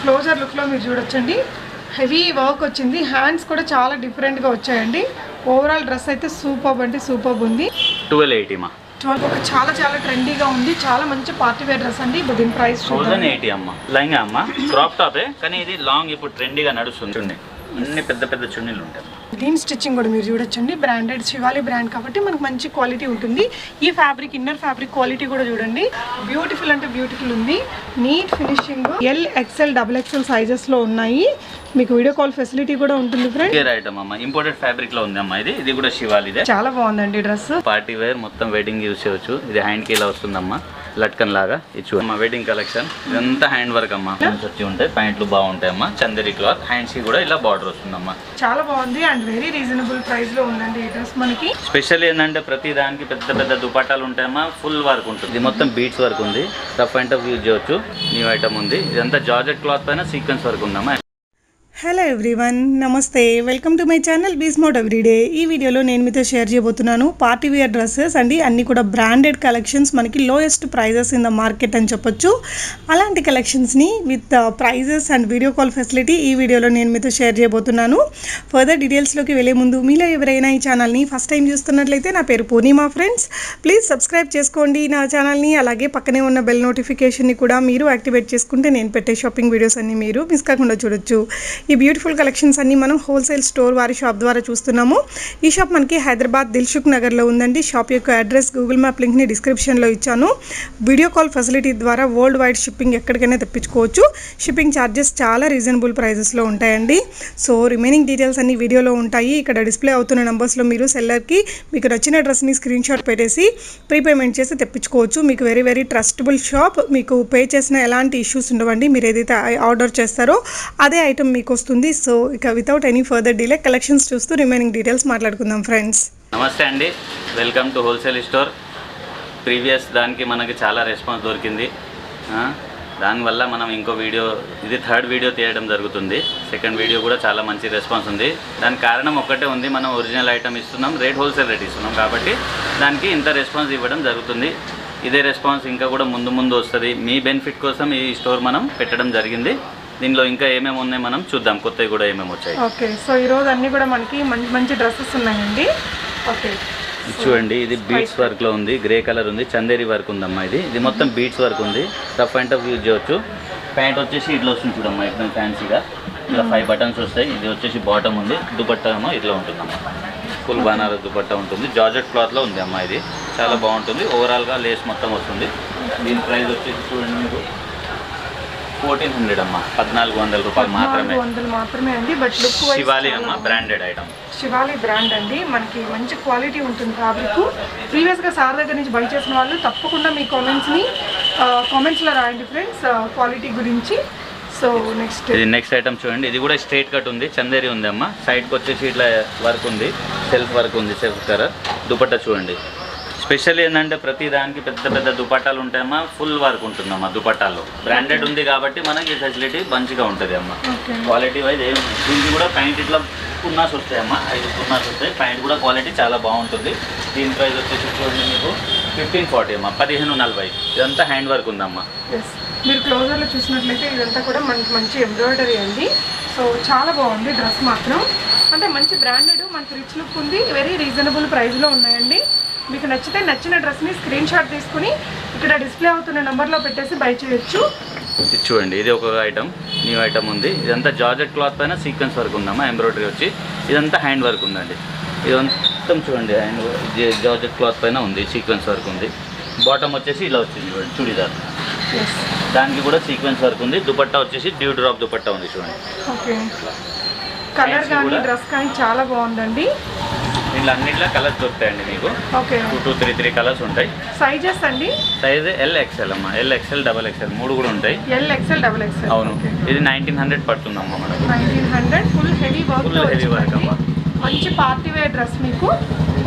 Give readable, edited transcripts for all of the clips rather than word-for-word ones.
Closure లుక్లో మీరు చూడొచ్చండి, హెవీ వర్క్ వచ్చింది, హ్యాండ్స్ కూడా చాలా డిఫరెంట్గా వచ్చాయండి. ఓవరాల్ డ్రెస్ అయితే సూపర్ అంటే సూపర్ ఉంది. 1280 మా. 12 ఒక చాలా చాలా ట్రెండీగా ఉంది, చాలా మంచి పార్టీ వేర్ డ్రెస్ అండి. ఇప్పుడు దీని ప్రైస్ 1080 అమ్మ. లైంగా అమ్మ, క్రాప్ టాపే కానీ ఇది లాంగ్ ఇప్పుడు ట్రెండీగా నడుస్తుంది. అన్ని పెద్ద పెద్ద చున్నీలు ఉంటాయి. దీని స్టిచ్చింగ్ కూడా మీరు చూడొచ్చండి, బ్రాండెడ్ శివాలి బ్రాండ్ కాబట్టి మనకు మంచి క్వాలిటీ ఉంటుంది. ఈ ఫ్యాబ్రిక్ ఇన్నర్ ఫ్యాబ్రిక్ క్వాలిటీ కూడా చూడండి, బ్యూటిఫుల్ అంటే బ్యూటిఫుల్ ఉంది. Neat finishing. L XL double XL సైజెస్లో ఉన్నాయి. మీకు వీడియో కాల్ ఫెసిలిటీ కూడా ఉంటుంది ఫ్రెండ్. ఐటమ్ అమ్మ, ఇంపోర్టెడ్ ఫ్యాబ్రిక్ లో ఉంది అమ్మ. ఇది కూడా శివాలిదే. చాలా బాగుందండి డ్రెస్. పార్టీ వేర్ మొత్తం వెడ్డింగ్ యూస్ చేయవచ్చు. ఇది హ్యాండ్ కి ఇలా వస్తుందమ్మా, లట్కన్ లాగా. ఇది అమ్మ వెడ్డింగ్ కలెక్షన్. ఇదంతా హ్యాండ్ వర్క్ అమ్మా. హ్యాండ్స్ వచ్చి ఉంటాయి, ప్యాంట్లు బాగుంటాయి అమ్మా. చందేరి క్లాత్, హ్యాండ్స్ కి కూడా ఇలా బార్డర్ వస్తుందమ్మా. చాలా బాగుంది అండ్ వెరీ రీజనబుల్ ప్రైస్ లో ఉందండి ఈ డ్రెస్. మనకి స్పెషల్ ఏంటంటే ప్రతి దానికి పెద్ద పెద్ద దుపట్టాలు ఉంటాయమ్మా, ఫుల్ వర్క్ ఉంటుంది. ఇది మొత్తం బీట్స్ వర్క్ ఉంది, రఫ్ అండ్ టఫ్ యూజ్ చేయొచ్చు. న్యూ ఐటమ్ ఉంది. ఇదంతా జార్జెట్ క్లాత్ పైన సీక్వెన్స్ వర్క్ ఉందమ్మా. హలో ఎవ్రీవన్, నమస్తే, welcome to my channel be smart everyday. ఈ వీడియోలో నేను మీతో షేర్ చేయబోతున్నాను పార్టీ వేర్ డ్రెస్సెస్ అండి. అన్నీ కూడా బ్రాండెడ్ కలెక్షన్స్, మనకి lowest prices in the market అని చెప్పొచ్చు. అలాంటి కలెక్షన్స్ని with prices and video call facility ఈ వీడియోలో నేను మీతో షేర్ చేయబోతున్నాను. ఫర్దర్ డీటెయిల్స్లోకి వెళ్ళే ముందు మీలో ఎవరైనా ఈ ఛానల్ని ఫస్ట్ టైం చూస్తున్నట్లయితే నా పేరు పూర్ణిమా ఫ్రెండ్స్. ప్లీజ్ సబ్స్క్రైబ్ చేసుకోండి నా ఛానల్ని. అలాగే పక్కనే ఉన్న బెల్ నోటిఫికేషన్ని కూడా మీరు యాక్టివేట్ చేసుకుంటే నేను పెట్టే షాపింగ్ వీడియోస్ అన్ని మీరు మిస్ కాకుండా చూడొచ్చు. ఈ బ్యూటిఫుల్ కలెక్షన్స్ అన్ని మనం హోల్సేల్ స్టోర్ వారి షాప్ ద్వారా చూస్తున్నాము. ఈ షాప్ మనకి హైదరాబాద్ దిల్సుఖ్ నగర్లో ఉందండి. షాప్ యొక్క అడ్రస్ గూగుల్ మ్యాప్ లింక్ని డిస్క్రిప్షన్లో ఇచ్చాను. వీడియో కాల్ ఫెసిలిటీ ద్వారా వరల్డ్ వైడ్ షిప్పింగ్ ఎక్కడికైనా తెప్పించుకోవచ్చు. షిప్పింగ్ ఛార్జెస్ చాలా రీజనబుల్ ప్రైజెస్లో ఉంటాయండి. సో రిమైనింగ్ డీటెయిల్స్ అన్ని వీడియోలో ఉంటాయి. ఇక్కడ డిస్ప్లే అవుతున్న నెంబర్స్లో మీరు సెల్లర్కి మీకు నచ్చిన డ్రెస్ని స్క్రీన్ షాట్ పెట్టేసి ప్రీపేమెంట్ చేసి తెప్పించుకోవచ్చు. మీకు వెరీ వెరీ ట్రస్టబుల్ షాప్. మీకు పే చేసిన ఎలాంటి ఇష్యూస్ ఉండవండి. మీరు ఏదైతే ఆర్డర్ చేస్తారో అదే ఐటమ్ మీకు వస్తుంది. సో ఇక without any further delay collections చూస్తూ రిమైనింగ్ డీటెయిల్స్ మాట్లాడుకుందాం ఫ్రెండ్స్. నమస్తే అండి, welcome to wholesale store. Previous దానికి మనకి చాలా రెస్పాన్స్ దొరికింది. దానివల్ల మనం ఇంకో వీడియో, ఇది థర్డ్ వీడియో తీయడం జరుగుతుంది. సెకండ్ వీడియో కూడా చాలా మంచి రెస్పాన్స్ ఉంది. దానికి కారణం ఒక్కటే ఉంది, మనం ఒరిజినల్ ఐటమ్ ఇస్తున్నాం, హోల్సేల్ రేట్ ఇస్తున్నాం కాబట్టి దానికి ఇంత రెస్పాన్స్ ఇవ్వడం జరుగుతుంది. ఇదే రెస్పాన్స్ ఇంకా కూడా ముందు ముందు వస్తుంది. మీ బెనిఫిట్ కోసం ఈ స్టోర్ మనం పెట్టడం జరిగింది. దీనిలో ఇంకా ఏమేమి ఉన్నాయి మనం చూద్దాం, కొత్తవి కూడా ఏమేమి వచ్చాయి. ఓకే, సో ఈరోజు అన్నీ కూడా మనకి మంచి మంచి డ్రెస్సెస్ ఉన్నాయండి. ఓకే చూడండి, ఇది బీట్స్ వర్క్లో ఉంది, గ్రే కలర్ ఉంది, చందేరి వర్క్ ఉందమ్మా. ఇది మొత్తం బీట్స్ వర్క్ ఉంది, రఫ్ అండ్ టఫ్ యూజ్ చేయొచ్చు. ప్యాంట్ వచ్చేసి ఇట్లా వస్తుంది చూడమ్మా, ఎక్దమ్ ఫ్యాన్సీగా. ఇలా 5 బటన్స్ వస్తాయి. ఇది వచ్చేసి బాటమ్ ఉంది, దుపట్టా ఏమో ఇట్లా ఉంటుందమ్మా. ఫుల్ బనారస్ దుపట్టా ఉంటుంది, జార్జెట్ క్లాత్లో ఉంది అమ్మా. ఇది చాలా బాగుంటుంది. ఓవరాల్గా లేస్ మొత్తం వస్తుంది. దీని ప్రైస్ వచ్చేసి చూడండి మీకు 1400 అమ్మా, 1400 రూపాయలు మాత్రమే అండి. బట్ లుక్ శివాలి అమ్మ, బ్రాండెడ్ ఐటమ్. శివాలి బ్రాండ్ అండి, మనకి మంచి క్వాలిటీ ఉంటుంది ఫ్యాబ్రిక్. ప్రీవియస్గా సార్ దగ్గర నుంచి బై చేసిన వాళ్ళు తప్పకుండా మీ కామెంట్స్లో రాయండి ఫ్రెండ్స్ క్వాలిటీ గురించి. సో నెక్స్ట్ ఐటమ్ చూడండి, ఇది కూడా స్ట్రైట్ కట్ ఉంది, చందేరి ఉంది అమ్మ. సైడ్కి వచ్చేసి ఇట్లా వర్క్ ఉంది, సెల్ఫ్ వర్క్ ఉంది, సెల్ఫ్ కలర్. దుపట్టా చూడండి, స్పెషల్ ఏంటంటే ప్రతి దానికి పెద్ద పెద్ద దుపట్టాలు ఉంటాయమ్మా, ఫుల్ వర్క్ ఉంటుందమ్మా దుపట్టాల్లో. బ్రాండెడ్ ఉంది కాబట్టి మనకి ఫెసిలిటీ మంచిగా ఉంటుంది అమ్మా. క్వాలిటీ వైజ్ దీనికి కూడా ప్యాంట్ ఇట్లా పున్నాస్ వస్తాయమ్మా, 5 పున్నాస్ వస్తాయి. ప్యాంట్ కూడా క్వాలిటీ చాలా బాగుంటుంది. దీని ప్రైస్ వచ్చేసి చూడండి మీకు 1540 అమ్మా, 1540. ఇదంతా హ్యాండ్ వర్క్ ఉందమ్మా. మీరు క్లోజర్లో చూసినట్లయితే ఇదంతా కూడా మనకి మంచి ఎంబ్రాయిడరీ అండి. సో చాలా బాగుంది డ్రెస్ మాత్రం. అంటే మంచి బ్రాండెడ్, మనకి రిచ్ లుక్ ఉంది, వెరీ రీజనబుల్ ప్రైస్లో ఉన్నాయండి. మీకు నచ్చితే నచ్చిన డ్రెస్ని స్క్రీన్ షాట్ తీసుకుని ఇక్కడ డిస్ప్లే అవుతున్న నెంబర్లో పెట్టేసి బై చేయొచ్చు. ఇది చూడండి, ఇది ఒక ఐటమ్, న్యూ ఐటమ్ ఉంది. ఇదంతా జార్జెట్ క్లాత్ పైన సీక్వెన్స్ వర్క్ ఉందమ్మా, ఎంబ్రాయిడరీ వచ్చి. ఇదంతా హ్యాండ్ వర్క్ ఉందండి. ఇది మొత్తం చూడండి, జార్జెట్ క్లాత్ పైన ఉంది, సీక్వెన్స్ వర్క్ ఉంది. బాటమ్ వచ్చేసి ఇలా వచ్చింది చూడండి, చూడీదార్. దానికి కూడా సీక్వెన్స్ వర్క్ ఉంది. దుపట్టా వచ్చేసి డ్యూ డ్రాప్ దుపట్టా ఉంది చూడండి. ఓకే, కలర్ కానీ డ్రెస్ కానీ చాలా బాగుందండి. దీంట్లో అన్నిట్లో కలర్స్ దొరుకుతాయండి మీకు. ఓకే, 2 to 3 కలర్స్ ఉంటాయి. సైజెస్ అండి? సైజ్ LXL అమ్మా, LXL, XXL 3 కూడా ఉంటాయి. LXL, XXL. అవును, ఇది 1900 పడుతుందమ్మా మనకు. 1900. ఫుల్ హెవీ వర్క్ అమ్మా, మంచి పార్టీ వేర్ డ్రెస్ మీకు.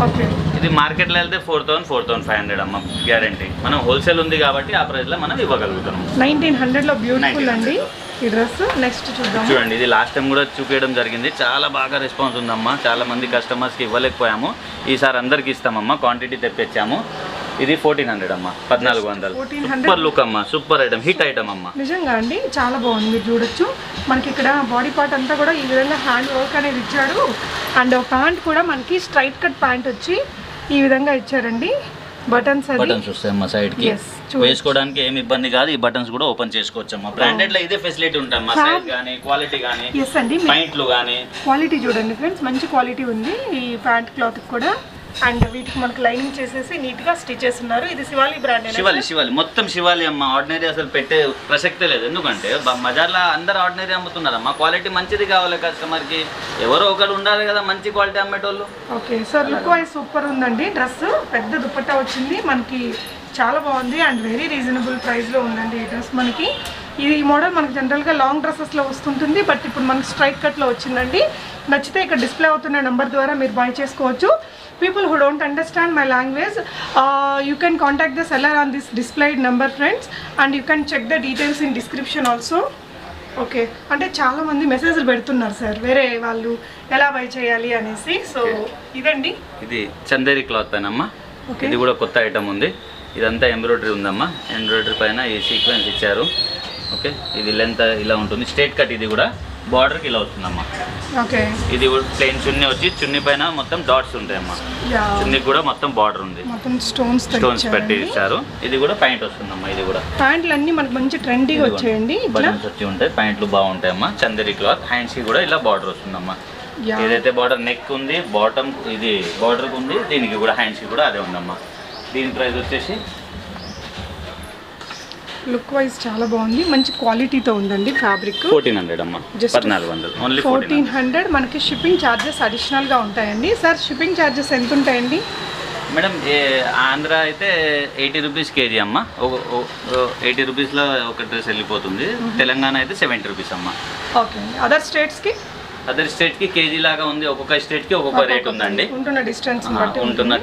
ఓకే, ఇది మార్కెట్లో వెళ్తే 4000, 4500 అమ్మ గ్యారంటీ. మనం హోల్సేల్ ఉంది కాబట్టి ఆ ప్రైస్లో మనం ఇవ్వగలుగుతాం. 1900లో బ్యూటిఫుల్ అండి ఈ డ్రెస్. నెక్స్ట్ చూద్దాం. చూడండి, ఇది లాస్ట్ టైం కూడా చూపించడం జరిగింది, చాలా బాగా రెస్పాన్స్ ఉందమ్మా. చాలా మంది కస్టమర్స్కి ఇవ్వలేకపోయాము, ఈసారి అందరికి ఇస్తామమ్మా. క్వాంటిటీ తెప్పించాము. ఇది 1400 అమ్మా, 1400. 1400. సూపర్ లుక్ అమ్మా, సూపర్ ఐటమ్, హిట్ ఐటమ్ అమ్మా. నిజంగా అండి చాలా బాగుంది. మీరు చూడొచ్చు మనకి ఇక్కడ బాడీ పార్ట్ అంతా కూడా ఈ విధంగా హ్యాండ్ వర్క్ అనేది ఇచ్చాడు. అండ్ ప్యాంట్ కూడా మనకి స్ట్రైట్ కట్ ప్యాంట్ వచ్చి ఈ విధంగా ఇచ్చారండి. బటన్స్ వస్తాయమ్మా సైడ్ కి, వేసుకోవడానికి ఏమి ఇబ్బంది కాదు. ఈ బటన్స్ కూడా ఓపెన్ చేసుకోవచ్చు అమ్మా. బ్రాండెడ్ లో ఇదే ఫెసిలిటీ ఉంటామ్మా, సైజ్ గానీ క్వాలిటీ గానీ. ఎస్ అండి, పాయింట్లు గానీ క్వాలిటీ చూడండి ఫ్రెండ్స్, మంచి క్వాలిటీ ఉంది ఈ ప్యాంట్ క్లాత్ కూడా. అండ్ వీటికి మనకి లైనింగ్ చేసేసి నీట్ గా స్టిచ్ చేస్తున్నారు. ఇది శివాలి బ్రాండ్. శివాలి మొత్తం శివాలి అమ్మ. ఆర్డినరీ అసలు పెట్టే ప్రసక్తే లేదు. ఎందుకంటే బజార్లో అందరు ఆర్డినరీ అమ్ముతున్నారమ్మా. క్వాలిటీ మంచిది కావాలి కస్టమర్ కి, ఎవరో ఒకరు ఉండాలి కదా మంచి క్వాలిటీ అమ్మేటోళ్ళు. Okay sir, look wise super ఉందండి. డ్రెస్ పెద్ద దుపట్టా వచ్చింది మనకి, చాలా బాగుంది అండ్ వెరీ రీజనబుల్ ప్రైస్ లో ఉందండి ఈ డ్రెస్ మనకి. ఈ మోడల్ మనకి జనరల్గా లాంగ్ డ్రెస్సెస్లో వస్తుంటుంది, బట్ ఇప్పుడు మనకి స్ట్రైట్ కట్లో వచ్చిందండి. నచ్చితే ఇక్కడ డిస్ప్లే అవుతున్న నెంబర్ ద్వారా మీరు బై చేసుకోవచ్చు. People who don't understand my language, you can contact the seller on this displayed number friends, and you can check the details in description also. Okay, అంటే చాలా మంది మెసేజ్లు పెడుతున్నారు సార్ వేరే వాళ్ళు ఎలా బై చేయాలి అనేసి. సో ఇదండి, ఇది చందేరి క్లాత్ పైన అమ్మా. ఇది కూడా కొత్త ఐటమ్ ఉంది. ఇదంతా ఎంబ్రాయిడరీ ఉందమ్మా. ఎంబ్రాయిడరీ పైన ఈ సీక్వెన్స్ ఇచ్చారు. ఓకే, ఇది లెంత్ ఇలా ఉంటుంది, స్ట్రేట్ కట్. ఇది కూడా బార్డర్కి ఇలా వస్తుందమ్మా. ఓకే, ఇది ప్లెయిన్ చున్నీ వచ్చి చున్నీ పైన మొత్తం డాట్స్ ఉంటాయమ్మా. చున్నీ కూడా మొత్తం బార్డర్ ఉంది, మొత్తం స్టోన్స్ పెట్టి ఇచ్చారు. ఇది కూడా ప్యాంట్ వస్తుందమ్మా. ఇది కూడా ప్యాంట్లు అన్ని మనకి మంచి ట్రెండీగా వచ్చాయండి. బటన్స్ వచ్చి ఉంటాయి, ప్యాంట్లు బాగుంటాయమ్మా. చందేరి క్లాత్. హ్యాండ్స్ కి కూడా ఇలా బార్డర్ వస్తుందమ్మా. ఏదైతే బార్డర్ నెక్ ఉంది, బాటమ్ ఇది బార్డర్ ఉంది, దీనికి కూడా హ్యాండ్స్ కి కూడా అదే ఉందమ్మా. దీని ప్రైస్ వచ్చేసి లుక్ వైజ్ చాలా బాగుంది, మంచి క్వాలిటీతో ఉందండి. ఫ్యాబ్రిక్ 1400 అమ్మా, 1400 ఓన్లీ 1400. మనకి షిప్పింగ్ ఛార్జెస్ అడిషనల్గా ఉంటాయండి. సార్ షిప్పింగ్ ఛార్జెస్ ఎంత ఉంటాయండి మేడం? ఆంధ్ర అయితే 80 రూపీస్ కేజీ అమ్మ. 80 రూపీస్లో ఒక డ్రెస్ వెళ్ళిపోతుంది. తెలంగాణ అయితే 70 రూపీస్ అమ్మ. ఓకే, అదర్ స్టేట్స్కి కేజీ లాగా ఉంది. ఒక్కొక్క స్టేట్కి ఒక్కొక్క రేట్ ఉందండి. ఉంటున్న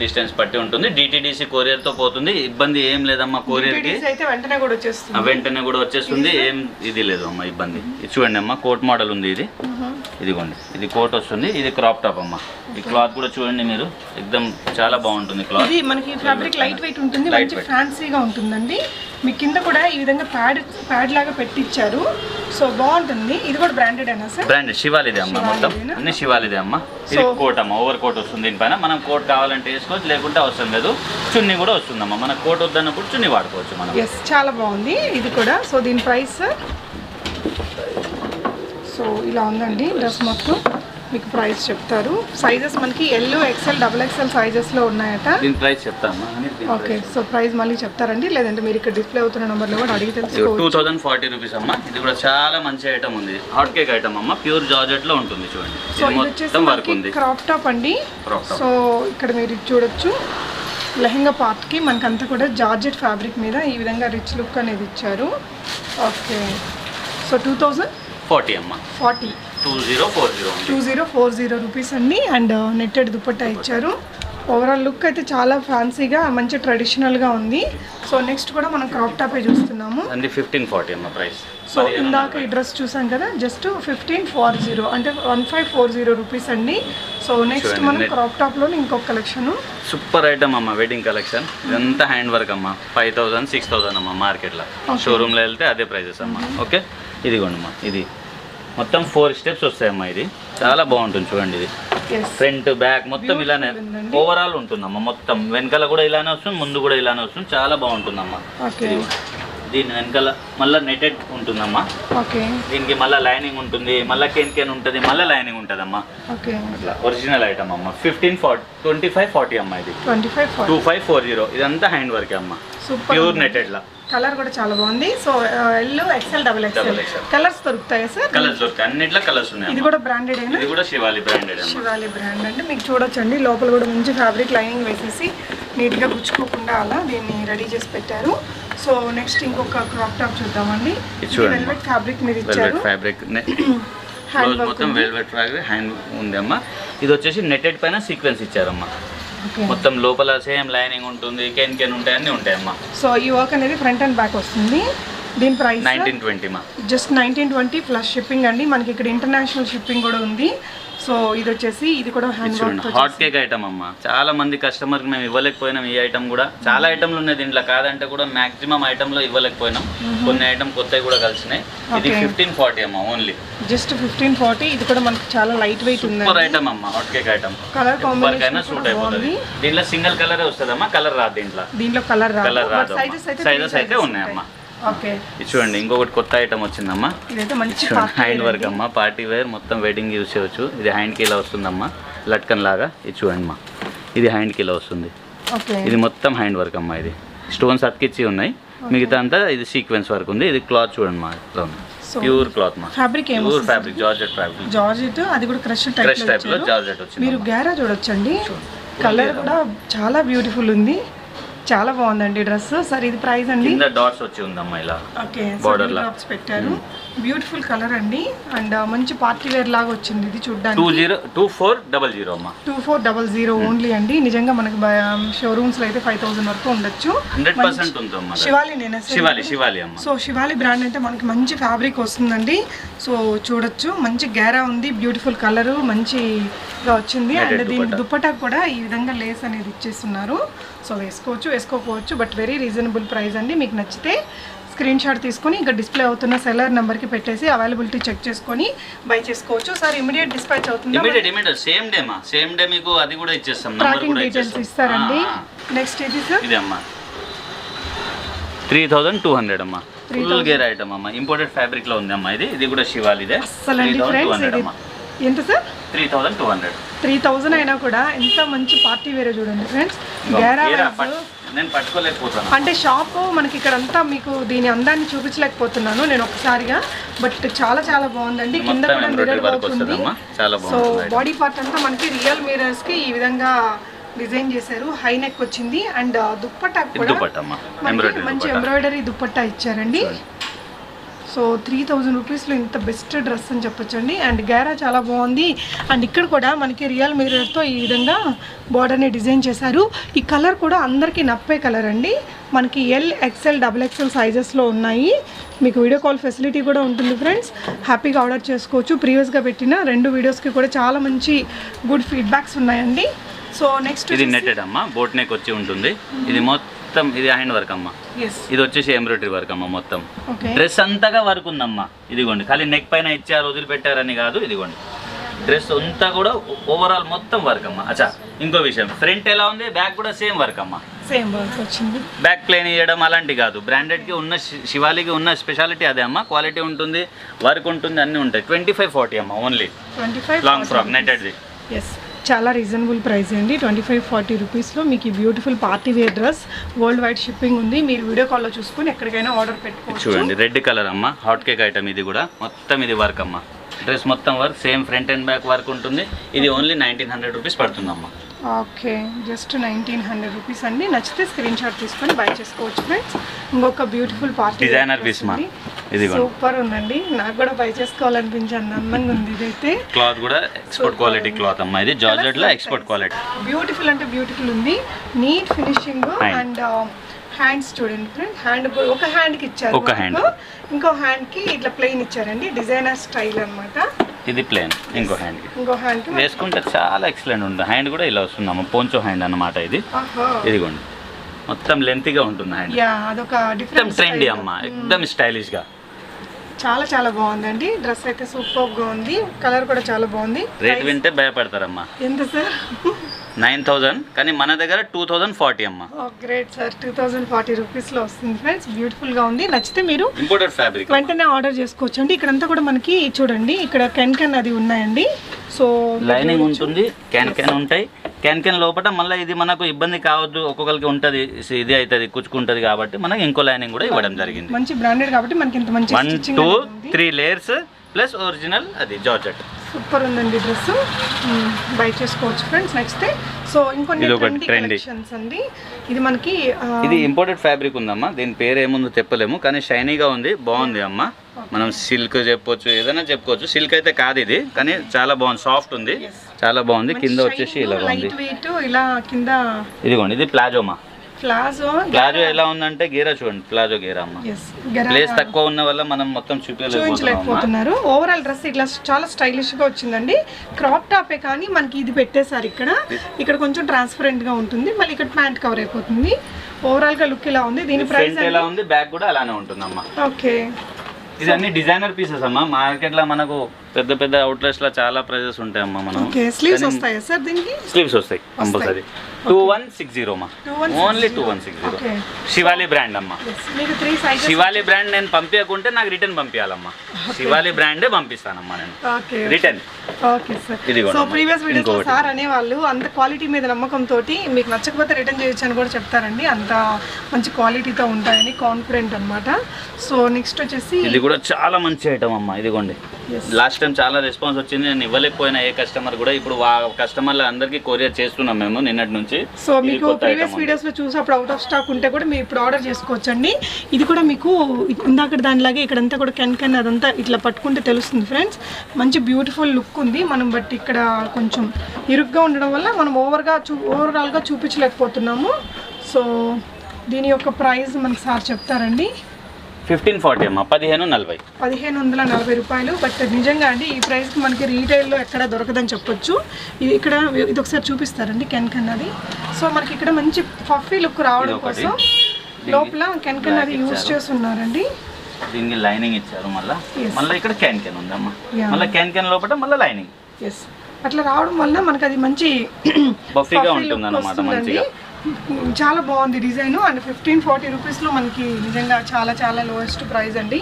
డిస్టెన్స్ బట్టి ఉంటుంది. డిటిడిసి కొరియర్తో పోతుంది, ఇబ్బంది ఏం లేదమ్మా. కొరియర్కి వెంటనే కూడా వచ్చేస్తుంది, ఏం ఇది లేదు అమ్మా ఇబ్బంది. ఇది చూడండి అమ్మా, కోట్ మోడల్ ఉంది. ఇది ఇదిగోండి, ఇది కోట్ వస్తుంది. ఇది క్రాప్ టాప్ అమ్మా. ఈ క్లాత్ కూడా చూడండి మీరు, ఎక్దమ్ చాలా బాగుంటుంది క్లాత్. ఇది మనకి ఫ్యాబ్రిక్ లైట్ వెయిట్ ఉంటుంది, మంచి ఫ్యాన్సీగా ఉంటుందండి. మీ కింద కూడా ఈ విధంగా ప్యాడ్ లాగా పెట్టించారు, సో బాగుంటుంది. ఇది కూడా బ్రాండెడ్ అయినా సార్? బ్రాండెడ్ శివాలిదే అమ్మ, మొత్తం అన్ని శివాలిదే అమ్మ. ఇది కోట్ అమ్మ, ఓవర్ కోట్ వస్తుంది దీనిపైన. మనం కోట్ కావాలంటే వేసుకోవచ్చు, లేకుంటే అవసరం లేదు. చున్నీ కూడా వస్తుందమ్మా. మన కోట్ వద్దన్నప్పుడు చున్నీ వాడుకోవచ్చు మనం. ఎస్, చాలా బాగుంది ఇది కూడా. సో దీని ప్రైస్ సో ఇలా ఉందండి డ్రెస్ మొత్తం. మీకు ప్రైస్ చెప్తారు. సైజెస్ మనకి ఎల్, ఎక్సెల్, XXL సైజెస్లో ఉన్నాయట. దీని ప్రైస్ చెప్తాను. ఓకే, సో ప్రైస్ మళ్ళీ చెప్తారండి, లేదంటే మీరు ఇక్కడ డిస్ప్లే అవుతున్న నెంబర్లో కూడా అడిగి తెలుసుకోవచ్చు. 2040 రూపీస్ అమ్మ. ఇది కూడా చాలా మంచి ఐటమ్ ఉంది, హాట్ కేక్ ఐటమ్ అమ్మ. ప్యూర్ జార్జెట్లో ఉంటుంది చూడండి. సో ఇది వచ్చేసి క్రాప్ టాప్ అండి. సో ఇక్కడ మీరు చూడొచ్చు, లెహంగా పార్ట్కి మనకంతా కూడా జార్జెట్ ఫ్యాబ్రిక్ మీద ఈ విధంగా రిచ్ లుక్ అనేది ఇచ్చారు. ఓకే, సో 2040 అమ్మ. 2040 రూపీస్ అండి. అండ్ నెట్టెడ్ దుపట్టా ఇచ్చారు. ఓవరాల్ లుక్ అయితే చాలా ఫ్యాన్సీగా మంచి ట్రెడిషనల్గా ఉంది. సో నెక్స్ట్ కూడా మనం క్రాప్ టాపే చూస్తున్నాము. 1540 అమ్మ ప్రైస్. సో ఇందాక ఈ డ్రెస్ చూసాం కదా, జస్ట్ 1540 అంటే 1540 రూపీస్ అండి. సో నెక్స్ట్ మనం క్రాప్ టాప్లోనే ఇంకొక కలెక్షన్. సూపర్ ఐటమ్ అమ్మ, వెడ్డింగ్ కలెక్షన్. ఇదంతా హ్యాండ్ వర్క్ అమ్మ. 5000, 6000 అమ్మ మార్కెట్లో. షోరూమ్లో వెళ్తే అదే ప్రైజెస్ అమ్మ. ఓకే, ఇదిగోండి అమ్మా. ఇది మొత్తం 4 స్టెప్స్ వస్తాయమ్మా. ఇది చాలా బాగుంటుంది చూడండి. ఇది ఫ్రంట్ బ్యాక్ మొత్తం ఇలానే ఓవరాల్ ఉంటుందమ్మా. మొత్తం వెనకాల కూడా ఇలానే వస్తుంది, ముందు కూడా ఇలానే వస్తుంది. చాలా బాగుంటుందమ్మా. దీని వెనకాల మళ్ళీ నెటెడ్ ఉంటుందమ్మా. దీనికి మళ్ళీ లైనింగ్ ఉంటుంది, మళ్ళీ కేన్ ఉంటుంది, మళ్ళీ లైనింగ్ ఉంటుందమ్మా. అట్లా ఒరిజినల్ ఐటమ్ అమ్మ. 2540 అమ్మా. ఇది 2540. ఇదంతా హ్యాండ్ వర్క్ అమ్మా, ప్యూర్ నెటెడ్ లా. కలర్ కూడా చాలా బాగుంది. So L, XXL, XXL colours దొరుకుతాయి సార్? కలర్స్ దొరుకుతాయి, అన్నిట్లో కలర్స్ ఉన్నాయి. ఇది కూడా బ్రాండెడ్ అయినా? ఇది కూడా శివాలి బ్రాండెడ్. శివాలి బ్రాండ్ అంటే మీకు చూడొచ్చండి, లోపల కూడా మంచి ఫ్యాబ్రిక్ లైనింగ్ వేసేసి నీట్గా గుచ్చుకోకుండా అలా దీన్ని రెడీ చేసి పెట్టారు. సో నెక్స్ట్ ఇంకొక క్రాప్ టాప్ చూద్దామండి. వెల్వెట్ ఫ్యాబ్రిక్ మీద ఇచ్చారు. మొత్తం వెల్వెట్ ఫ్యాబ్రిక్ హ్యాండ్ ఉంది అమ్మా. ఇది వచ్చేసి నెటెడ్ పైన సీక్వెన్స్ ఇచ్చారమ్మా. మొత్తం లోపల సేమ్ లైనింగ్ ఉంటుంది, కేన్ ఉంటాయి, అన్నీ ఉంటాయమ్మా. సో ఈ వర్క్ అనేది ఫ్రంట్ అండ్ బ్యాక్ వస్తుంది. దీని ప్రైస్ 1920 మా. జస్ట్ 1920 ప్లస్ షిప్పింగ్ అండి. మనకి ఇక్కడ ఇంటర్నేషనల్ షిప్పింగ్ కూడా ఉంది. సో ఇది వచ్చేసి ఇది కూడా hand work hot cake item అమ్మ. చాలా మంది కస్టమర్కి మేము ఇవ్వలేకపోయినాం ఈ ఐటమ్ కూడా. చాలా ఐటమ్లు ఉన్నాయి దీంట్లో, కాదంటే కూడా మాక్సిమం ఐటమ్లో ఇవ్వలేకపోయినాం. కొన్ని ఐటమ్ కొత్తవి కూడా కలిసినాయి. ఇది 1540 అమ్మ ఓన్లీ, జస్ట్ 1540. ఇది కూడా మనకి చాలా లైట్ వెయిట్ ఉంది. సూపర్ ఐటమ్ అమ్మ, hot cake item. Colour combination suit అయిపోతుంది. దీంట్లో సింగిల్ కలరే వస్తుందమ్మా, కలర్ రాదు దీంట్లో కలర్ రాదు. సైజెస్ అయితే ఉన్నాయమ్మా. ఓకే, ఇది చూడండి, ఇంకొకటి కొత్త ఐటమ్ వచ్చిందమ్మా. ఇదైతే మంచి హ్యాండ్ వర్క్ అమ్మా, పార్టీ వేర్, మొత్తం వెడ్డింగ్ యూస్ చేయవచ్చు. ఇది హ్యాండ్కి ఇలా వస్తుందమ్మా, లట్కన్ లాగా. ఇది చూడండి అమ్మా, ఇది హ్యాండ్కి ఇలా వస్తుంది. ఇది మొత్తం హ్యాండ్ వర్క్ అమ్మా. ఇది స్టోన్స్ అతికిచ్చి ఉన్నాయి, మిగతా అంతా ఇది సీక్వెన్స్ వర్క్ ఉంది. ఇది క్లాత్ చూడండి మా, ఇట్లా ఉంది, ప్యూర్ క్లాత్ మా, fabric pure fabric, georgette fabric. Georgette అది కూడా క్రష్ టైప్ లో జార్జెట్ వచ్చింది. మీరు గ్యారా చూడొచ్చండి, కలర్ కూడా చాలా బ్యూటిఫుల్ ఉంది, చాలా బాగుందండి డ్రెస్. సార్ ఇది ప్రైస్ అండి? కింద డాట్స్ వచ్చి ఉందమ్మా ఇలా. ఓకే, బోర్డర్ డ్రాప్స్ పెట్టారు. బ్యూటిఫుల్ కలర్ అండి, అండ్ మంచి పార్టీ వేర్ లాగా వచ్చింది ఇది చూడడానికి. 2400 అమ్మా, 2400 ఓన్లీ అండి. నిజంగా మనకి షోరూమ్స్ లో అయితే 5000 వరకు ఉండొచ్చు. 100% ఉందమ్మా. శివాలి అమ్మా. సో శివాలి బ్రాండ్ అంటే మనకి మంచి ఫ్యాబ్రిక్ వస్తుందండి. సో చూడొచ్చు, మంచి గేరా ఉంది, బ్యూటిఫుల్ కలర్ మంచిగా వచ్చింది. అండ్ దీని దుప్పటా కూడా ఈ విధంగా లేస్ అనేది ఇచ్చేస్తున్నారు. సో వేసుకోకపోవచ్చు, బట్ వెరీ రీజనబుల్ ప్రైస్ అండి. మీకు నచ్చితే స్క్రీన్ షాట్ తీసుకొని ఇక్కడ డిస్ప్లే అవుతున్న సెల్లర్ నెంబర్కి పెట్టేసి అవైలబిలిటీ చెక్ చేసుకొని బై చేసుకోవచ్చు. సార్ ఇమీడియట్ డిస్పాచ్ అవుతుంది, ఇమీడియట్ సేమ్ డే మీకు అది కూడా ఇచ్చేస్తాం, ట్రాకింగ్ డీటెయిల్స్ ఇస్తారండి. నెక్స్ట్ ఇది సార్, ఇది అమ్మా 3200 అమ్మా, ఫుల్ గేర్ ఐటమ్ అమ్మా, ఇంపోర్టెడ్ ఫ్యాబ్రిక్ లో ఉంది అమ్మా. ఇది కూడా శివాలిదే. అసలండి ఫ్రెండ్స్, ఇది ఎంత సార్? 3200 అయినా కూడా ఎంత మంచి పార్టీ వేరే చూడండి ఫ్రెండ్స్. నేను పట్టుకోలేకపోతాను, అంటే షాప్ మనకి ఇక్కడ అంతా మీకు దీని అందాన్ని చూపించలేకపోతున్నాను నేను ఒకసారిగా, బట్ చాలా చాలా బాగుందండి. కింద కూడా మిర్రర్ వర్క్ ఉంది. సో బాడీ పార్ట్ అంతా మనకి రియల్ మిర్రర్స్ కి ఈ విధంగా డిజైన్ చేశారు. హై నెక్ వచ్చింది, అండ్ దుప్పట్టా కూడా మంచి ఎంబ్రాయిడరీ దుప్పట్టా ఇచ్చారండి. సో 3000 రూపీస్లో ఇంత బెస్ట్ డ్రెస్ అని చెప్పొచ్చండి. అండ్ గేరా చాలా బాగుంది, అండ్ ఇక్కడ కూడా మనకి రియల్ మిర్రర్తో ఈ విధంగా బార్డర్ని డిజైన్ చేశారు. ఈ కలర్ కూడా అందరికీ నప్పే కలర్ అండి. మనకి ఎల్, ఎక్స్ఎల్, XXL సైజెస్లో ఉన్నాయి. మీకు వీడియో కాల్ ఫెసిలిటీ కూడా ఉంటుంది ఫ్రెండ్స్, హ్యాపీగా ఆర్డర్ చేసుకోవచ్చు. ప్రీవియస్గా పెట్టిన 2 వీడియోస్కి కూడా చాలా మంచి గుడ్ ఫీడ్బ్యాక్స్ ఉన్నాయండి. సో నెక్స్ట్ ఇది నెట్టెడ్ అమ్మా, బోట్ నెక్ వచ్చి ఉంటుంది. ఇది మొత్తం ఇది హ్యాండ్ వర్క్ అమ్మా. ఇది వచ్చేసి ఎంబ్రాయిడరీ వర్క్ అమ్మా. మొత్తం డ్రెస్ అంతగా వర్క్ ఉందమ్మా. ఇదిగోండి, ఖాళీ నెక్ పైన ఇచ్చారు వదిలిపెట్టారని కాదు, ఇదిగోండి డ్రెస్ అంతా కూడా ఓవరాల్ మొత్తం వర్క్ అమ్మా. అచ్చా, ఇంకో విషయం, ఫ్రంట్ ఎలా ఉంది, బ్యాక్ కూడా సేమ్ వర్క్ అమ్మా. సేమ్ వర్క్ వచ్చింది, బ్యాక్ ప్లేన్ ఇవ్వడం అలాంటి కాదు. బ్రాండెడ్కి ఉన్న శివాలికి ఉన్న స్పెషాలిటీ అదే అమ్మా. క్వాలిటీ ఉంటుంది, వర్క్ ఉంటుంది, అన్నీ ఉంటాయి. 2540 అమ్మా ఓన్లీ, లాంగ్ ఫ్రాక్ నెట్టెడ్ది. ఎస్, చాలా రీజనబుల్ ప్రైస్ అండి. 2540 రూపీస్లో మీకు ఈ beautiful party wear dress. World wide shipping ఉంది, మీరు వీడియో కాల్లో చూసుకొని ఎక్కడికైనా ఆర్డర్ పెట్టుకోవచ్చు. చూడండి, రెడ్ కలర్ అమ్మ, హాట్ కేక్ ఐటమ్. ఇది కూడా మొత్తం ఇది వర్క్ అమ్మ. డ్రెస్ మొత్తం work, same front and back work ఉంటుంది. ఇది ఓన్లీ 1900 రూపీస్ పడుతుందమ్మా. ఓకే, జస్ట్ 1900 రూపీస్ అండి. నచ్చితే స్క్రీన్ షాట్ తీసుకొని బై చేసుకోవచ్చు ఫ్రెండ్స్. ఇంకొక బ్యూటిఫుల్ పార్టీ డిజైనర్ పీస్ మా, ఇది సూపర్ ఉందండి. నాకు కూడా బై చేసుకోవాలనిపించింది, అందంగా ఉంది. ఇదైతే క్లాత్ కూడా ఎక్స్పోర్ట్ క్వాలిటీ క్లాత్ అమ్మా. ఇది జార్జెట్ లో ఎక్స్పోర్ట్ క్వాలిటీ. బ్యూటిఫుల్ అంటే బ్యూటిఫుల్ ఉంది, నీట్ ఫినిషింగ్. అండ్ హ్యాండ్స్ చూడండి ఫ్రెండ్, హ్యాండ్ ఒక హ్యాండ్కి ఇచ్చారు, ఇంకో హ్యాండ్కి ఇట్లా ప్లెయిన్ ఇచ్చారండి, డిజైనర్ స్టైల్ అన్నమాట. ఇది ప్లేన్, ఇంకో హ్యాండ్ వేసుకుంటే చాలా ఎక్సలెంట్ ఉంటుంది. హ్యాండ్ కూడా ఇలా వస్తుందమ్మా, పోంచో హ్యాండ్ అన్నమాట. ఇదిగోండి, మొత్తం లెంతీగా ఉంటుంది హ్యాండ్. అదొక డిఫరెంట్ ట్రెండీ అమ్మా, ఎక్దమ్ స్టైలిష్ గా. చాలా చాలా బాగుందండి. డ్రెస్ అయితే సూపర్ గా ఉంది, కలర్ కూడా చాలా బాగుంది. రేట్ వింటే భయపడతారమ్మా. ఎంత సార్? 9000, కానీ మన దగ్గర 2040 అమ్మా. గ్రేట్ సార్, 2040 రూపీస్లో వస్తుంది ఫ్రెండ్స్. బ్యూటిఫుల్గా ఉంది, నచ్చితే మీరు ఇంపోర్టెడ్ ఫ్యాబ్రిక్ వెంటనే ఆర్డర్ చేసుకోవచ్చు అండి. ఇక్కడంతా కూడా మనకి చూడండి, ఇక్కడ కెన్ అది ఉన్నాయండి. సో లైనింగ్ ఉంటుంది, క్యాన్ ఉంటాయి. క్యాన్ లోపల మళ్ళీ ఇది మనకు ఇబ్బంది కావద్దు, ఒక్కొక్కరికి ఉంటుంది, ఇది అవుతుంది, కుచ్చుకుంటుంది కాబట్టి మనకి ఇంకో లైనింగ్ కూడా ఇవ్వడం జరిగింది. మంచి బ్రాండెడ్ కాబట్టి మనకి ఇంత మంచి 1, 2, 3 లేయర్స్ ప్లస్ ఒరిజినల్ అది జార్జెట్. సూపర్ ఉందండి డ్రెస్, బై చేసుకోవచ్చు ఫ్రెండ్స్ నచ్చితే. సో ఇంకొన్ని కలెక్షన్స్ అండి. ఇది మనకి ఇది ఇంపోర్టెడ్ ఫ్యాబ్రిక్ ఉందమ్మా. దీని పేరు ఏముందో చెప్పలేము, కానీ షైనీగా ఉంది, బాగుంది అమ్మా. మనం సిల్క్ చెప్పొచ్చు, ఏదైనా చెప్పుకోవచ్చు. సిల్క్ అయితే కాదు ఇది, కానీ చాలా బాగుంది, సాఫ్ట్ ఉంది, చాలా బాగుంది. కింద వచ్చేసి ఇలా ఉంది, ఇలా కింద ఇదిగోండి. ఇది ప్లాజోమా, ప్లాజో ఎలా ఉందంటే గేరా చూడండి, ప్లాజో గేరా అమ్మ. ప్లేస్ తక్కువ ఉన్న వల్ల మనం మొత్తం చూపించలేకపోతున్నారు. ఓవరాల్ డ్రెస్ ఇట్లా చాలా స్టైలిష్ గా వచ్చిందండి. క్రాప్ టాపే కానీ మనకి ఇది పెట్టేసారు ఇక్కడ కొంచెం ట్రాన్స్పరెంట్ గా ఉంటుంది, మళ్ళీ ఇక్కడ ప్యాంట్ కవర్ అయిపోతుంది. ఓవరాల్ గా లుక్ ఇలా ఉంది. దీని ప్రైస్ ఎలా ఉంది, బ్యాక్ కూడా అలానే ఉంటుందమ్మా. ఓకే, ఇది అన్ని డిజైనర్ పీసెస్ అమ్మా. మార్కెట్ లో మనకు పెద్ద పెద్ద అవుట్లెట్స్ లో చాలా ప్రైజెస్ ఉంటాయి అమ్మా. మనం స్లీవ్స్ వస్తాయా సార్? దీనికి స్లీవ్స్ వస్తాయి కంపల్సరీ. 2160 అమ్మా, ఓన్లీ 2160. శివాలి బ్రాండ్ అమ్మా. శివాలి బ్రాండ్ నేను పంపించకుంటే నాకు రిటర్న్ పంపించాలమ్మా. శివాలి బ్రాండే పంపిస్తానమ్మా నేను return. Okay sir. So previous videos లో సార్ అనేవాళ్ళు అంత క్వాలిటీ మీద నమ్మకంతో మీకు నచ్చకపోతే రిటర్న్ చేయొచ్చు అని కూడా చెప్తారండి. అంత మంచి క్వాలిటీతో ఉంటాయని కాన్ఫిడెంట్ అన్నమాట. సో నెక్స్ట్ వచ్చేసి ఇది కూడా చాలా మంచి ఐటమ్ అమ్మా. ఇదిగోండి, లాస్ట్ టైం చాలా రెస్పాన్స్ వచ్చింది. నేను ఇవ్వలేకపోయినా ఏ కస్టమర్ కూడా. ఇప్పుడు కస్టమర్లు అందరికీ కొరియర్ చేస్తున్నాం మేము నిన్నటి నుంచి. సో మీకు ప్రీవియస్ వీడియోస్ లో చూసినప్పుడు అవుట్ ఆఫ్ స్టాక్ ఉంటే కూడా మీరు ఇప్పుడు ఆర్డర్ చేసుకోవచ్చండి. ఇది కూడా మీకు ఇందాక దానిలాగే ఇక్కడంతా కూడా కెన్ అదంతా ఇట్లా పట్టుకుంటే తెలుస్తుంది ఫ్రెండ్స్. మంచి బ్యూటిఫుల్ లుక్ ఉంది. మనం బట్టి ఇక్కడ కొంచెం ఇరుగ్గా ఉండడం వల్ల మనం ఓవరాల్గా చూపించలేకపోతున్నాము. సో దీని యొక్క ప్రైస్ మనకి సార్ చెప్తారండి. 1540 అమ్మా, 1540 రూపాయలు. బట్ నిజంగా అండి ఈ ప్రైస్కి మనకి రీటైల్లో ఎక్కడ దొరకదని చెప్పొచ్చు. ఇది ఒకసారి చూపిస్తారండి కెన్ అది. సో మనకి ఇక్కడ మంచి పఫీ లుక్ రావడం కోసం లోపల కెన్ అది యూజ్ చేస్తున్నారండి. దీనికి లైనింగ్ ఇచ్చారు. మళ్ళీ ఇక్కడ క్యాన్ ఉందమ్మా. మళ్ళీ క్యాన్ లోపల మళ్ళీ లైనింగ్. అట్లా రావడం వల్ల మనకి అది మంచి పఫీగా ఉంటుంది అన్నమాట. మంచిగా చాలా బాగుంది డిజైన్. అండ్ 1540 రూపీస్లో మనకి నిజంగా చాలా చాలా లోయెస్ట్ ప్రైస్ అండి.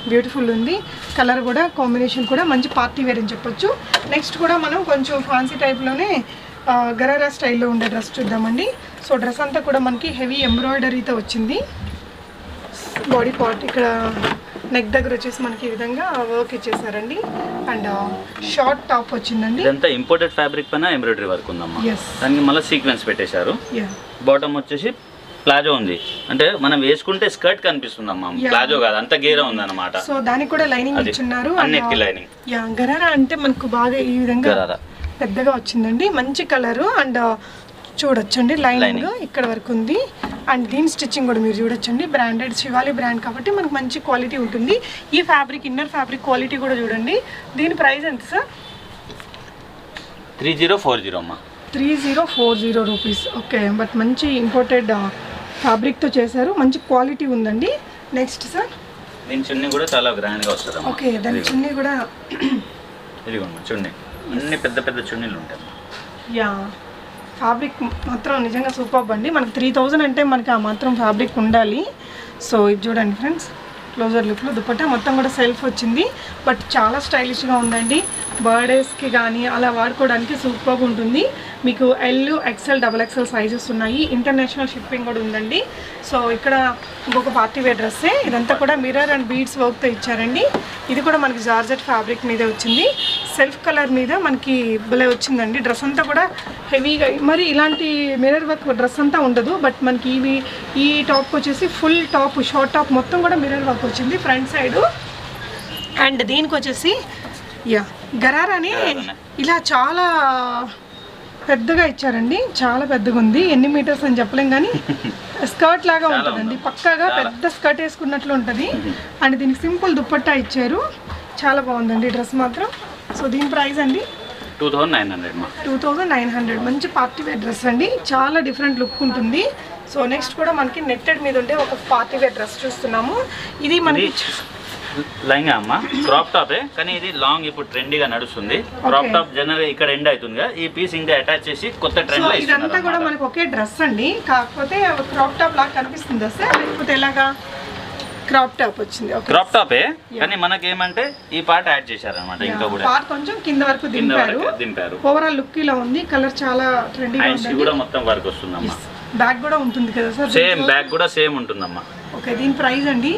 బ్యూటిఫుల్ ఉంది. కలర్ కూడా కాంబినేషన్ కూడా మంచి పార్టీ వేర్ అని చెప్పొచ్చు. నెక్స్ట్ కూడా మనం కొంచెం ఫ్యాన్సీ టైప్లోనే గరారా స్టైల్లో ఉండే డ్రెస్ చూద్దామండి. సో డ్రెస్ అంతా కూడా మనకి హెవీ ఎంబ్రాయిడరీతో వచ్చింది. బాడీ పార్ట్ ఇక్కడ నెక్ దగ్గర వచ్చేసి మనకి ఈ విధంగా వర్క్ ఇచ్చేసారండి. అండ్ షార్ట్ టాప్ వచ్చిందండి. ఇదంతా ఇంపోర్టెడ్ ఫ్యాబ్రిక్ పైన ఎంబ్రాయిడరీ వర్క్ ఉందమ్మా. దానికి మళ్ళీ సీక్వెన్స్ పెట్టేశారు. బాటమ్ వచ్చేసి ప్లాజో ఉంది. అంటే మనం వేసుకుంటే స్కర్ట్ కనిపిస్తుందమ్మా, ప్లాజో కాదు, అంత గేరా ఉంది అనమాట. సో దానికి కూడా లైనింగ్ ఇచ్చున్నారు. అన్నిటికీ లైనింగ్. గరారా అంటే మనకు బాగా ఈ విధంగా పెద్దగా వచ్చిందండి. మంచి కలరు. అండ్ చూడొచ్చండి లైనింగ్ ఇక్కడ వరకు ఉంది. అండ్ దీని స్టిచ్చింగ్ కూడా మీరు చూడొచ్చండి. బ్రాండెడ్ శివాలి బ్రాండ్ కాబట్టి మనకు మంచి క్వాలిటీ ఉంటుంది. ఈ ఫ్యాబ్రిక్ ఇన్నర్ ఫ్యాబ్రిక్ క్వాలిటీ కూడా చూడండి. దీని ప్రైస్ ఎంత సార్? 3040 అమ్మా. 3040 రూపీస్. ఓకే, బట్ మంచి ఇంపోర్టెడ్ ఫ్యాబ్రిక్తో చేశారు. మంచి క్వాలిటీ ఉందండి. నెక్స్ట్ సార్, దీని చున్నీ కూడా చాలా గ్రాండ్గా వస్తుంది. ఓకే, దాని చున్నీ కూడా ఇదిగోండి చున్నీ. అన్ని పెద్ద పెద్ద చున్నీలు ఉంటాయి. ఫ్యాబ్రిక్ మాత్రం నిజంగా సూపర్ అండి. మనకి 3000 అంటే మనకి ఆ మాత్రం ఫ్యాబ్రిక్ ఉండాలి. సో ఇది చూడండి ఫ్రెండ్స్, క్లోజర్ లుక్లో దుపట్టా మొత్తం కూడా సెల్ఫ్ వచ్చింది. బట్ చాలా స్టైలిష్గా ఉందండి. బర్త్డేస్కి కానీ అలా వాడుకోవడానికి సూపర్గా ఉంటుంది. మీకు ఎల్, ఎక్సెల్, XXL సైజెస్ ఉన్నాయి. ఇంటర్నేషనల్ షిప్పింగ్ కూడా ఉందండి. సో ఇక్కడ ఇంకొక పార్టీ వేర్ డ్రెస్సే. ఇదంతా కూడా మిర్రర్ అండ్ బీడ్స్ వర్క్తో ఇచ్చారండి. ఇది కూడా మనకి జార్జెట్ ఫ్యాబ్రిక్ మీదే వచ్చింది. సెల్ఫ్ కలర్ మీద మనకి భలే వచ్చిందండి. డ్రెస్ అంతా కూడా హెవీగా, మరి ఇలాంటి మిర్రర్ వర్క్ డ్రెస్ అంతా ఉండదు. బట్ మనకి ఈ టాప్ వచ్చేసి ఫుల్ టాప్, షార్ట్ టాప్ మొత్తం కూడా మిర్రర్ వర్క్ వచ్చింది ఫ్రంట్ సైడు. అండ్ దీనికి వచ్చేసి గరారాని ఇలా చాలా పెద్దగా ఇచ్చారండి. చాలా పెద్దగా ఉంది. ఎన్ని మీటర్స్ అని చెప్పలేం కానీ స్కర్ట్ లాగా ఉంటుందండి. పక్కాగా పెద్ద స్కర్ట్ వేసుకున్నట్లు ఉంటుంది. అండ్ దీనికి సింపుల్ దుప్పట్టా ఇచ్చారు. చాలా బాగుందండి డ్రెస్ మాత్రం. సో దీని ప్రైస్ అండి 2900. మంచి పార్టీ వేర్ డ్రెస్ అండి. చాలా డిఫరెంట్ లుక్ ఉంటుంది. సో నెక్స్ట్ కూడా మనకి నెట్టెడ్ మీద ఉండే ఒక పార్టీ వేర్ డ్రెస్ చూస్తున్నాము. ఇది మనకి లైంగా అమ్మా, క్రాప్ టాపే కానీ ఇది లాంగ్ ఇప్పుడు ట్రెండీగా నడుస్తుంది. క్రాప్ టాప్ జనరల్ ఇక్కడ ఎండ్ అవుతుంది. ఈ పీస్ ఇంకా అటాచ్ చేసి కొత్త ట్రెండ్ లో ఇదంతా కూడా మనకి ఒకే డ్రెస్ అండి. కాకపోతే క్రాప్ టాప్ లాగా కనిపిస్తుంది సార్, లేకపోతే ఎలాగా? క్రాప్ టాప్ వచ్చింది. క్రాప్ టాపే కానీ మనకి ఏమంటే ఈ పార్ట్ యాడ్ చేశారు అన్నమాట. ఇంకా కూడా పార్ట్ కొంచెం కింద వరకు దింపారు. ఓవరాల్ లుక్ ఇలా ఉంది. కలర్ చాలా ట్రెండీగా ఉంది. కూడా మొత్తం వర్క్ వస్తుందమ్మా. బ్యాగ్ కూడా ఉంటుంది కదా సార్? సేమ్ బ్యాగ్ కూడా సేమ్ ఉంటుందమ్మా. ఓకే, దీని ప్రైస్ అండి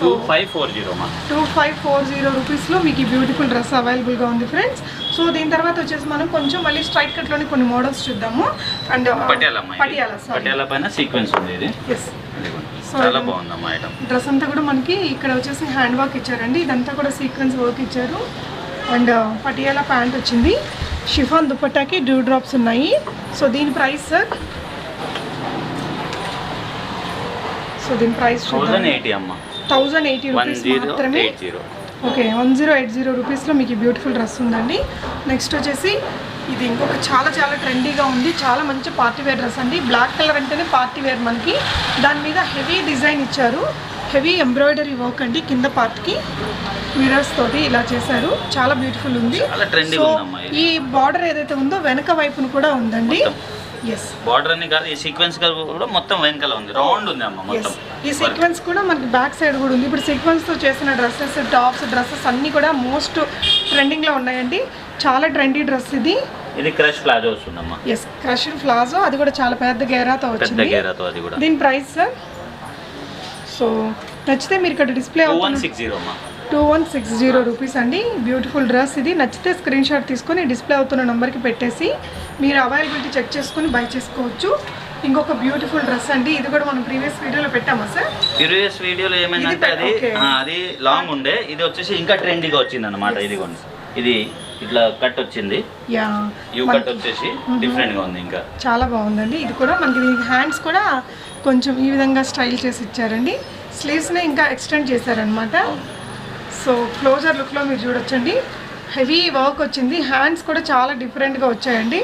2540 రూపీస్లో మీకు ఈ బ్యూటిఫుల్ డ్రెస్ అవైలబుల్గా ఉంది ఫ్రెండ్స్. సో దీని తర్వాత వచ్చేసి మనం కొంచెం మళ్ళీ స్ట్రైట్ కట్లోని కొన్ని మోడల్స్ చూద్దాము. అండ్ పటియాలా పైన సీక్వెన్స్ ఉంది. ఇది చాలా బాగుందమ్మా ఐటమ్. డ్రెస్ అంతా కూడా మనకి ఇక్కడ వచ్చేసి హ్యాండ్ వర్క్ ఇచ్చారండి. ఇదంతా కూడా సీక్వెన్స్ వర్క్ ఇచ్చారు. అండ్ పటియాలా ప్యాంట్ వచ్చింది. షిఫాన్ దుపట్టాకి డ్యూ డ్రాప్స్ ఉన్నాయి. సో దీని ప్రైస్ సార్ సో దీని ప్రైస్ 1080 అమ్మ, 1080 రూపీస్ మాత్రమే. 1080. ఓకే, 1080 రూపీస్లో మీకు ఈ బ్యూటిఫుల్ డ్రెస్ ఉందండి. నెక్స్ట్ వచ్చేసి ఇది ఇంకొక చాలా చాలా ట్రెండీగా ఉంది, చాలా మంచి పార్టీ వేర్ డ్రెస్ అండి. బ్లాక్ కలర్ అంటేనే పార్టీ వేర్ మనకి. దాని మీద హెవీ డిజైన్ ఇచ్చారు, హెవీ ఎంబ్రాయిడరీ వర్క్ అండి. కింద పార్ట్కి మిరర్స్ తోటి ఇలా చేశారు, చాలా బ్యూటిఫుల్ ఉంది. సో ఈ బార్డర్ ఏదైతే ఉందో వెనక వైపును కూడా ఉందండి. ఎస్, బార్డర్ అని కాదు, ఈ సీక్వెన్స్ కూడా మొత్తం వెనకాల ఉంది, రౌండ్ ఉంది అమ్మ మొత్తం. ఈ సీక్వెన్స్ కూడా మనకి బ్యాక్ సైడ్ కూడా ఉంది. ఇప్పుడు సీక్వెన్స్తో చేసిన డ్రెస్సెస్, టాప్స్, డ్రెస్సెస్ అన్నీ కూడా మోస్ట్ ట్రెండింగ్లో ఉన్నాయండి. చాలా ట్రెండీ డ్రెస్ ఇది. ఇది క్రష్ ప్లాజో వస్తుందమ్మా. ఎస్, క్రష్ ప్లాజో, అది కూడా చాలా పెద్ద గేరాతో వచ్చింది. అది కూడా. దీని ప్రైస్ సార్, సో నచ్చితే మీరు ఇక్కడ డిస్ప్లే అవుతుంది 2160 రూపీస్ అండి. బ్యూటిఫుల్ డ్రెస్ ఇది. నచ్చితే స్క్రీన్ షాట్ తీసుకొని డిస్ప్లే అవుతున్న నెంబర్కి పెట్టేసి మీరు అవైలబిలిటీ చెక్ చేసుకొని బై చేసుకోవచ్చు. ఇంకొక బ్యూటిఫుల్ డ్రెస్ అండి, ఇది కూడా మనం ప్రీవియస్ వీడియోలో పెట్టామా సార్? ప్రీవియస్ వీడియోలో ఏమైందంటే అది లాంగ్ ఉండే, ఇది వచ్చేసి ఇంకా ట్రెండీగా వచ్చింది అనమాట. ఇది ఇట్లా కట్ వచ్చింది, యూ కట్ వచ్చేసి డిఫరెంట్ గా ఉంది, ఇంకా చాలా బాగుందండి. ఇది కూడా మనకి హ్యాండ్స్ కూడా కొంచెం ఈ విధంగా స్టైల్ చేసి ఇచ్చారండి. స్లీవ్స్ని ఇంకా ఎక్స్టెండ్ చేశారనమాట. సో క్లోజర్ లుక్లో మీరు చూడొచ్చండి, హెవీ వర్క్ వచ్చింది. హ్యాండ్స్ కూడా చాలా డిఫరెంట్గా వచ్చాయండి.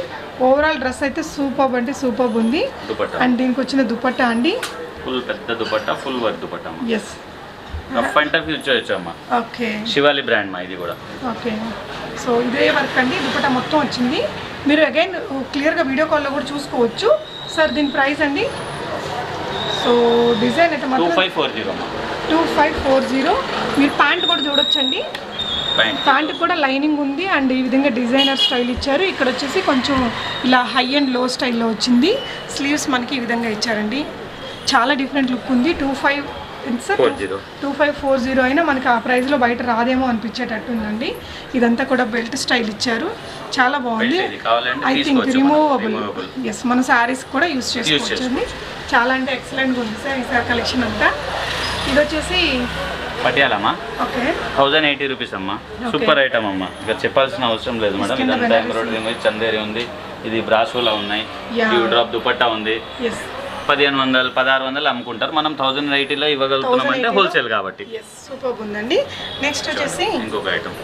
ఓవరాల్ డ్రెస్ అయితే సూపర్ అంటే సూపర్ ఉంది. అండ్ దీనికి వచ్చిన దుపట్టా అండి, ఫుల్ పెద్ద dupatta, full work dupatta. Yes, rough and tough use చేయొచ్చమ్మా. ఓకే, శివాలి బ్రాండ్ మా ఇది కూడా. ఓకే, సో ఇదే వర్క్ అండి, దుపట్టా మొత్తం వచ్చింది. మీరు అగైన్ క్లియర్గా వీడియో కాల్లో కూడా చూసుకోవచ్చు. సార్ దీని ప్రైస్ అండి, సో డిజైన్ అయితే మాత్రం 2540. మీరు ప్యాంట్ కూడా చూడొచ్చండి, ప్యాంట్ కూడా లైనింగ్ ఉంది. అండ్ ఈ విధంగా డిజైనర్ స్టైల్ ఇచ్చారు. ఇక్కడ వచ్చేసి కొంచెం ఇలా హై అండ్ లో స్టైల్లో వచ్చింది. స్లీవ్స్ మనకి ఈ విధంగా ఇచ్చారండి, చాలా డిఫరెంట్ లుక్ ఉంది. 2540 అయినా మనకి ఆ ప్రైస్లో బయట రాదేమో అనిపించేటట్టు ఉందండి. ఇదంతా కూడా బెల్ట్ స్టైల్ ఇచ్చారు, చాలా బాగుంది. I think removable. ఎస్, మన శారీస్ కూడా యూస్ చేసుకోవచ్చు అండి. చాలా అంటే ఎక్సలెంట్గా ఉంది సార్ ఈ సార్ కలెక్షన్ అంతా. ఇది వచ్చేసి పటియాలమ్మా, ఓకే, 1080 రూపీస్ అమ్మా. సూపర్ ఐటమ్ అమ్మా, ఇంకా చెప్పాల్సిన అవసరం లేదు మేడం. ఇదంతా ఎంబ్రాయిడరీ ఉంది, చందేరి ఉంది, ఇది బ్రాసోలా ఉన్నాయి, డ్రాప్ దుపట్టా ఉంది. 1500 1600 అమ్ముకుంటారు, మనం 1080లో ఇవ్వగలుగుతున్నాం అంటే హోల్సేల్ కాబట్టి. సూపర్ ఉందండి. నెక్స్ట్ వచ్చేసి ఇంకొక ఐటమ్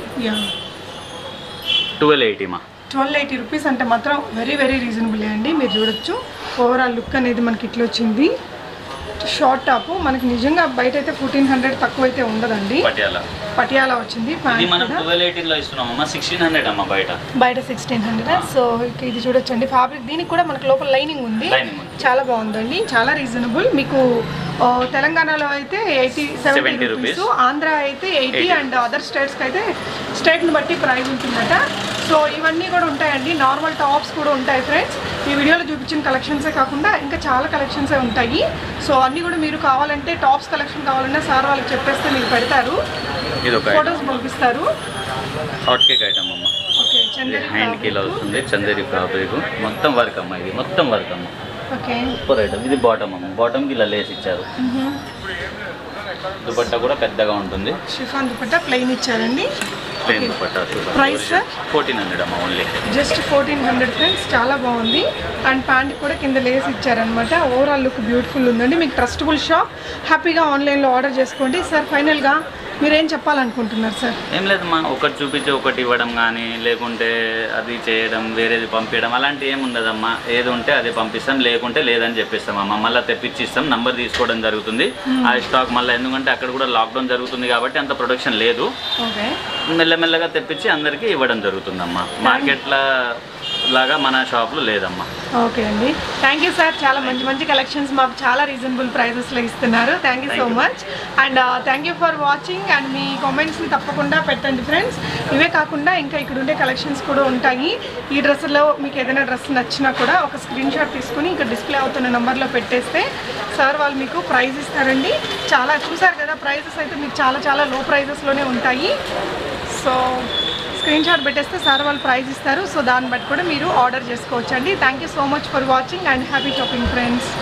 1280 మా. 1280 రూపీస్ అంటే మాత్రం వెరీ వెరీ రీజనబుల్ అండి. మీరు చూడొచ్చు ఓవరాల్ లుక్ అనేది మనకి ఇట్లా వచ్చింది. షార్ట్ టాప్ మనకి నిజంగా బయట అయితే 1400 తక్కువ అయితే ఉండదండి. పటియాలా వచ్చింది. మనం 1280లో ఇస్తున్నామమ్మా, 1600 అమ్మ బయట 1600. సో ఇది చూడొచ్చండి ఫ్యాబ్రిక్, దీనికి కూడా మనకి లోపల లైనింగ్ ఉంది, చాలా బాగుందండి, చాలా రీజనబుల్. మీకు తెలంగాణలో అయితే 70 రూపీస్, ఆంధ్ర అయితే 80, అండ్ అదర్ స్టేట్స్కి అయితే స్టేట్ని బట్టి ప్రైస్ ఉంటుందట. సో ఇవన్నీ కూడా ఉంటాయండి. నార్మల్ టాప్స్ కూడా ఉంటాయి ఫ్రెండ్స్. ఈ వీడియోలో చూపించిన కలెక్షన్సే కాకుండా ఇంకా చాలా కలెక్షన్సే ఉంటాయి. సో అన్నీ కూడా మీరు కావాలంటే టాప్స్ కలెక్షన్ కావాలన్నా సార్ వాళ్ళకి చెప్పేస్తే మీకు పెడతారు, ఫొటోస్ పంపిస్తారు. హాట్ కేక్ ఐటమ్ అమ్మ. ఓకే, చందేరి హ్యాండ్కి ఇలా వస్తుంది, చందేరి ఫ్యాబ్రిక్ మొత్తం వర్క్ అమ్మ, ఇది మొత్తం వర్క్ అమ్మ. Okay, super item. ఇది బాటమ్ అమ్మ, బాటమ్కి ఇలా లేస్ ఇచ్చారు. దుపట్టా కూడా పెద్దగా ఉంటుంది, షిఫాన్ దుపట్టా ప్లెయిన్ ఇచ్చారండి. ప్లెయిన్ దుపట్టా. ప్రైస్ 1400 అమ్మ, ఓన్లీ జస్ట్ 1400 ఫ్రెండ్స్, చాలా బాగుంది. అండ్ ప్యాంట్ కూడా కింద లేస్ ఇచ్చారనమాట. ఓవరాల్ లుక్ బ్యూటిఫుల్ ఉందండి. మీకు ట్రస్టబుల్ షాప్, హ్యాపీగా ఆన్లైన్లో ఆర్డర్ చేసుకోండి. సార్ ఫైనల్గా మీరేం చెప్పాలనుకుంటున్నారు సార్? ఏం లేదమ్మా, ఒకటి చూపించి ఒకటి ఇవ్వడం కానీ, లేకుంటే అది చేయడం, వేరేది పంపించడం అలాంటి ఏమి ఉండదమ్మా. ఏది ఉంటే అది పంపిస్తాం, లేకుంటే లేదని చెప్పిస్తామమ్మా. మళ్ళీ తెప్పించి ఇస్తాం, నంబర్ తీసుకోవడం జరుగుతుంది. ఆ స్టాక్ మళ్ళీ, ఎందుకంటే అక్కడ కూడా లాక్డౌన్ జరుగుతుంది కాబట్టి అంత ప్రొడక్షన్ లేదు. మెల్లమెల్లగా తెప్పించి అందరికీ ఇవ్వడం జరుగుతుందమ్మా. మార్కెట్లో లాగా మన షాప్లో లేదమ్మా. ఓకే అండి, థ్యాంక్ యూ సార్. చాలా మంచి మంచి కలెక్షన్స్ మాకు చాలా రీజనబుల్ ప్రైజెస్లో ఇస్తున్నారు. Thank you so much. And thank you for watching. And మీ కామెంట్స్ని తప్పకుండా పెట్టండి ఫ్రెండ్స్. ఇవే కాకుండా ఇంకా ఇక్కడ ఉండే కలెక్షన్స్ కూడా ఉంటాయి. ఈ డ్రెస్లో మీకు ఏదైనా డ్రెస్ నచ్చినా కూడా ఒక స్క్రీన్ షాట్ తీసుకుని ఇక్కడ డిస్ప్లే అవుతున్న నెంబర్లో పెట్టేస్తే సార్ వాళ్ళు మీకు ప్రైజ్ ఇస్తారండి. చాలా చూసారు కదా, ప్రైజెస్ అయితే మీకు చాలా చాలా లో ప్రైజెస్లోనే ఉంటాయి. సో స్క్రీన్ షాట్ పెట్టేస్తే సార్ వాళ్ళు ప్రైజ్ ఇస్తారు. సో దాన్ని బట్టి కూడా మీరు ఆర్డర్ చేసుకోవచ్చు అండి. Thank you so much for watching and happy shopping friends.